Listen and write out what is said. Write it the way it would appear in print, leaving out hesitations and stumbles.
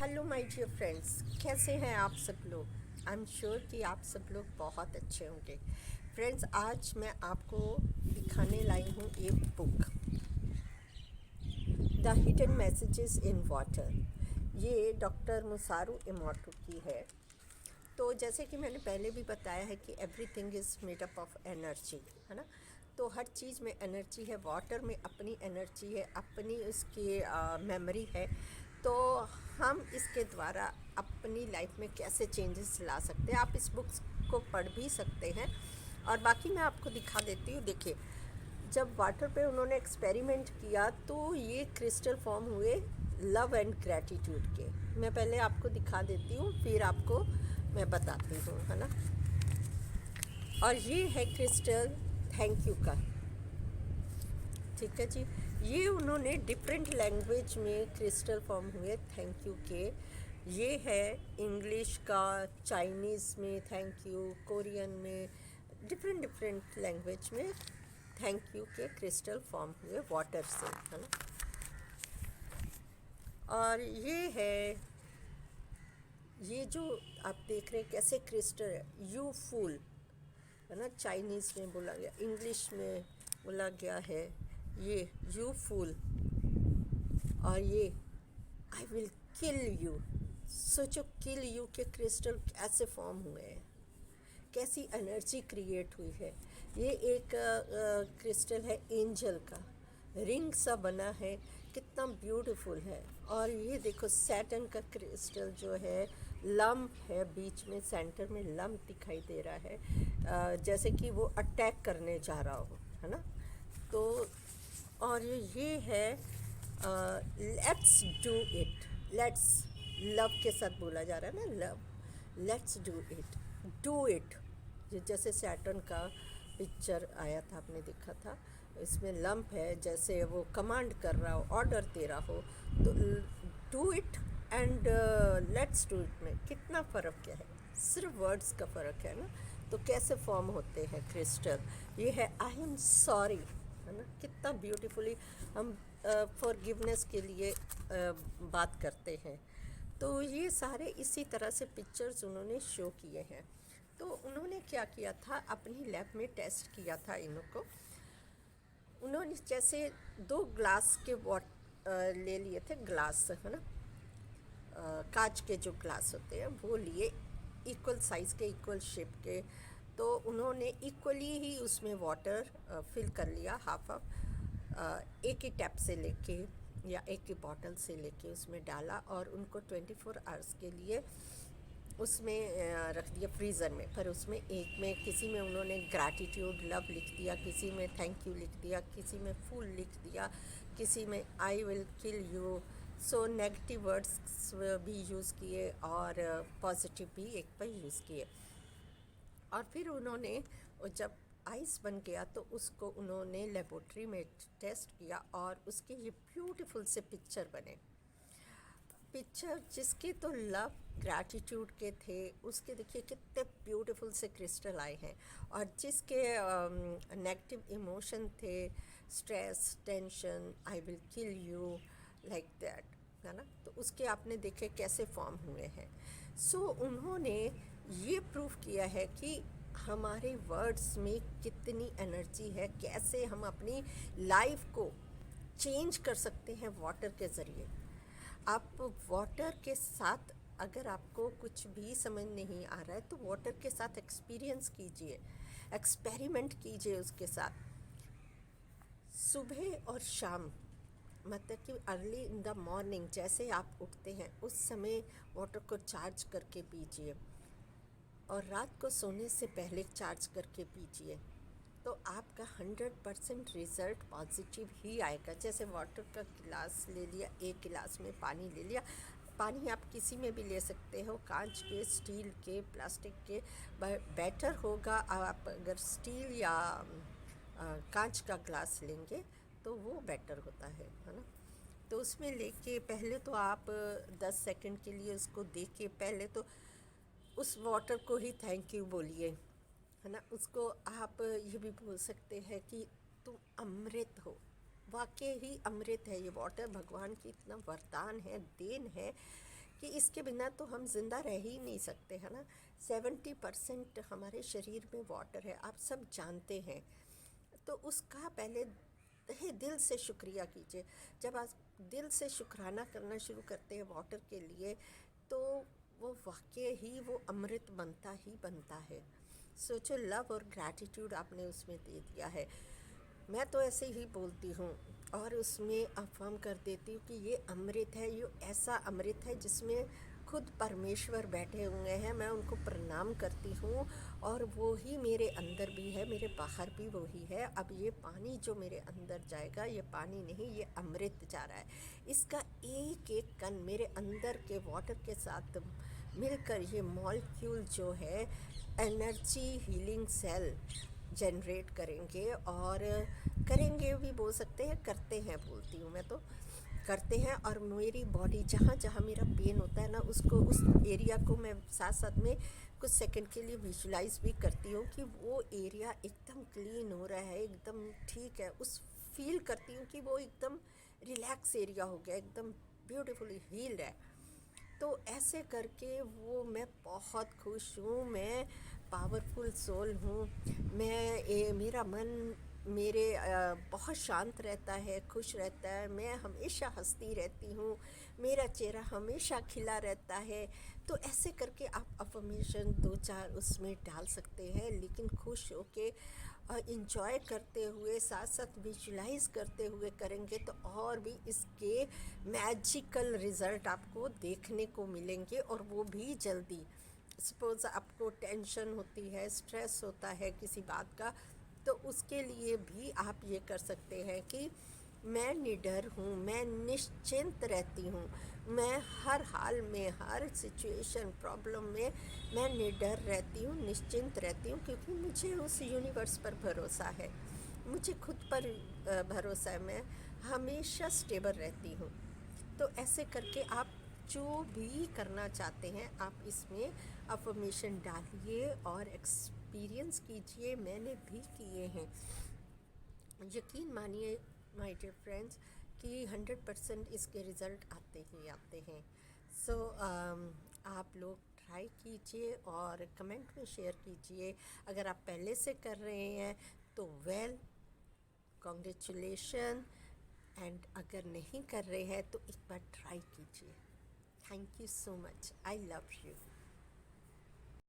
Hello my dear friends, कैसे हैं आप सब लोग। आई एम श्योर कि आप सब लोग बहुत अच्छे होंगे। फ्रेंड्स, आज मैं आपको दिखाने लाई हूँ एक book, the hidden messages in water. ये डॉक्टर मुसारू इमोटो की है। तो जैसे कि मैंने पहले भी बताया है कि everything is made up of energy, है ना। तो हर चीज़ में एनर्जी है, वाटर में अपनी एनर्जी है, अपनी उसकी मेमोरी है। तो हम इसके द्वारा अपनी लाइफ में कैसे चेंजेस ला सकते हैं, आप इस बुक्स को पढ़ भी सकते हैं। और बाकी मैं आपको दिखा देती हूँ। देखिए, जब वाटर पे उन्होंने एक्सपेरिमेंट किया तो ये क्रिस्टल फॉर्म हुए लव एंड ग्रैटिट्यूड के। मैं पहले आपको दिखा देती हूँ, फिर आपको मैं बताती हूँ, है ना। और ये है क्रिस्टल थैंक यू का, ठीक है जी। ये उन्होंने डिफरेंट लैंग्वेज में क्रिस्टल फॉर्म हुए थैंक यू के। ये है इंग्लिश का, चाइनीज़ में थैंक यू, कोरियन में, डिफरेंट डिफरेंट लैंग्वेज में थैंक यू के क्रिस्टल फॉर्म हुए वाटर से, है ना। और ये जो आप देख रहे हैं कैसे क्रिस्टल है, यू फूल, है ना। चाइनीज़ में बोला गया, इंग्लिश में बोला गया है ये यू फूल। और ये आई विल किल यू। सोचो, किल यू के क्रिस्टल कैसे फॉर्म हुए हैं, कैसी एनर्जी क्रिएट हुई है। ये एक क्रिस्टल है एंजल का, रिंग सा बना है, कितना ब्यूटीफुल है। और ये देखो सैटर्न का क्रिस्टल जो है, लम्प है बीच में, सेंटर में लम्प दिखाई दे रहा है, जैसे कि वो अटैक करने जा रहा हो, है ना। तो और ये है let's do it. Let's love के साथ बोला जा रहा है ना, love, let's do it, do it. जैसे सैटर्न का पिक्चर आया था, आपने देखा था, इसमें लंप है, जैसे वो कमांड कर रहा हो, ऑर्डर दे रहा हो। तो do it and let's do it में कितना फ़र्क क्या है, सिर्फ वर्ड्स का फ़र्क है ना। तो कैसे फॉर्म होते हैं क्रिस्टल। ये है आई एम सॉरी, है ना। कितना ब्यूटीफुली हम फॉरगिवनेस के लिए बात करते हैं। तो ये सारे इसी तरह से पिक्चर्स उन्होंने शो किए हैं। तो उन्होंने क्या किया था, अपनी लैब में टेस्ट किया था इनको। उन्होंने जैसे 2 ग्लास के ले लिए थे, ग्लास, है ना। कांच के जो ग्लास होते हैं वो लिए, इक्वल साइज़ के, इक्वल शेप के। तो उन्होंने इक्वली ही उसमें वाटर फिल कर लिया, हाफ हाफ, एक ही टैप से लेके या एक ही बॉटल से लेके उसमें डाला, और उनको 24 आवर्स के लिए उसमें रख दिया फ्रीज़र में। पर उसमें एक में, किसी में उन्होंने ग्रैटिट्यूड लव लिख दिया, किसी में थैंक यू लिख दिया, किसी में फुल लिख दिया, किसी में I will kill you. So negative words भी यूज़ किए और पॉजिटिव भी एक पर यूज़ किए। और फिर उन्होंने जब आइस बन गया तो उसको उन्होंने लेबोरेटरी में टेस्ट किया, और उसके ये ब्यूटीफुल से पिक्चर बने। पिक्चर जिसके तो लव ग्रैटिट्यूड के थे, उसके देखिए कितने ब्यूटीफुल से क्रिस्टल आए हैं। और जिसके नेगेटिव इमोशन थे, stress, tension, I will kill you, like that, है ना। तो उसके आपने देखे कैसे फॉर्म हुए हैं। सो उन्होंने ये प्रूव किया है कि हमारे वर्ड्स में कितनी एनर्जी है, कैसे हम अपनी लाइफ को चेंज कर सकते हैं वाटर के ज़रिए। आप वाटर के साथ, अगर आपको कुछ भी समझ नहीं आ रहा है तो वाटर के साथ एक्सपीरियंस कीजिए, एक्सपेरिमेंट कीजिए उसके साथ। सुबह और शाम, मतलब कि अर्ली इन द मॉर्निंग, जैसे आप उठते हैं उस समय वाटर को चार्ज करके पीजिए, और रात को सोने से पहले चार्ज करके पीजिए। तो आपका 100% रिज़ल्ट पॉजिटिव ही आएगा। जैसे वाटर का गिलास ले लिया, एक गिलास में पानी ले लिया, पानी आप किसी में भी ले सकते हो, कांच के, स्टील के, प्लास्टिक के, बेटर होगा आप अगर स्टील या कांच का ग्लास लेंगे तो वो बेटर होता है ना। तो उसमें लेके पहले तो आप 10 सेकंड के लिए उसको देख के, पहले तो उस वाटर को ही थैंक यू बोलिए, है ना। उसको आप ये भी बोल सकते हैं कि तुम अमृत हो, वाकई ही अमृत है ये वाटर, भगवान की इतना वरदान है, देन है कि इसके बिना तो हम ज़िंदा रह ही नहीं सकते, है ना। 70% हमारे शरीर में वाटर है, आप सब जानते हैं। तो उसका पहले तहे दिल से शुक्रिया कीजिए। जब आप दिल से शुक्राना करना शुरू करते हैं वाटर के लिए, तो वो वाकई ही वो अमृत बनता ही बनता है। सोचो, लव और ग्रैटिट्यूड आपने उसमें दे दिया है। मैं तो ऐसे ही बोलती हूँ और उसमें अफर्म कर देती हूँ कि ये अमृत है, ये ऐसा अमृत है जिसमें खुद परमेश्वर बैठे हुए हैं। मैं उनको प्रणाम करती हूँ और वो ही मेरे अंदर भी है, मेरे बाहर भी वही है। अब ये पानी जो मेरे अंदर जाएगा, ये पानी नहीं, ये अमृत जा रहा है। इसका एक एक कण मेरे अंदर के वाटर के साथ मिलकर ये मॉलिक्यूल जो है एनर्जी हीलिंग सेल जनरेट करेंगे। और करेंगे भी बोल सकते हैं, करते हैं बोलती हूँ मैं तो, करते हैं। और मेरी बॉडी जहाँ जहाँ मेरा पेन होता है ना, उसको, उस एरिया को मैं साथ साथ में कुछ सेकंड के लिए विजुलाइज भी करती हूँ कि वो एरिया एकदम क्लीन हो रहा है, एकदम ठीक है। उस फील करती हूँ कि वो एकदम रिलैक्स एरिया हो गया, एकदम ब्यूटीफुली हील्ड है। तो ऐसे करके वो मैं बहुत खुश हूँ। मैं पावरफुल सोल हूँ। मेरा मन मेरे बहुत शांत रहता है, खुश रहता है। मैं हमेशा हंसती रहती हूँ, मेरा चेहरा हमेशा खिला रहता है। तो ऐसे करके आप अफर्मेशन दो चार उसमें डाल सकते हैं, लेकिन खुश होके इंजॉय करते हुए, साथ साथ विजुलाइज करते हुए करेंगे तो और भी इसके मैजिकल रिज़ल्ट आपको देखने को मिलेंगे, और वो भी जल्दी। सपोज़ आपको टेंशन होती है, स्ट्रेस होता है किसी बात का, तो उसके लिए भी आप ये कर सकते हैं कि मैं निडर हूँ, मैं निश्चिंत रहती हूँ। मैं हर हाल में, हर सिचुएशन, प्रॉब्लम में मैं निडर रहती हूँ, निश्चिंत रहती हूँ, क्योंकि मुझे उस यूनिवर्स पर भरोसा है, मुझे खुद पर भरोसा है। मैं हमेशा स्टेबल रहती हूँ। तो ऐसे करके आप जो भी करना चाहते हैं, आप इसमें अफर्मेशन डालिए और एक्सपीरियंस कीजिए। मैंने भी किए हैं। यकीन मानिए माय डियर फ्रेंड्स कि 100% इसके रिज़ल्ट आते ही आते हैं। सो आप लोग ट्राई कीजिए और कमेंट में शेयर कीजिए। अगर आप पहले से कर रहे हैं तो वेल, कॉन्ग्रेचुलेशन। एंड अगर नहीं कर रहे हैं तो एक बार ट्राई कीजिए। Thank you so much. I love you.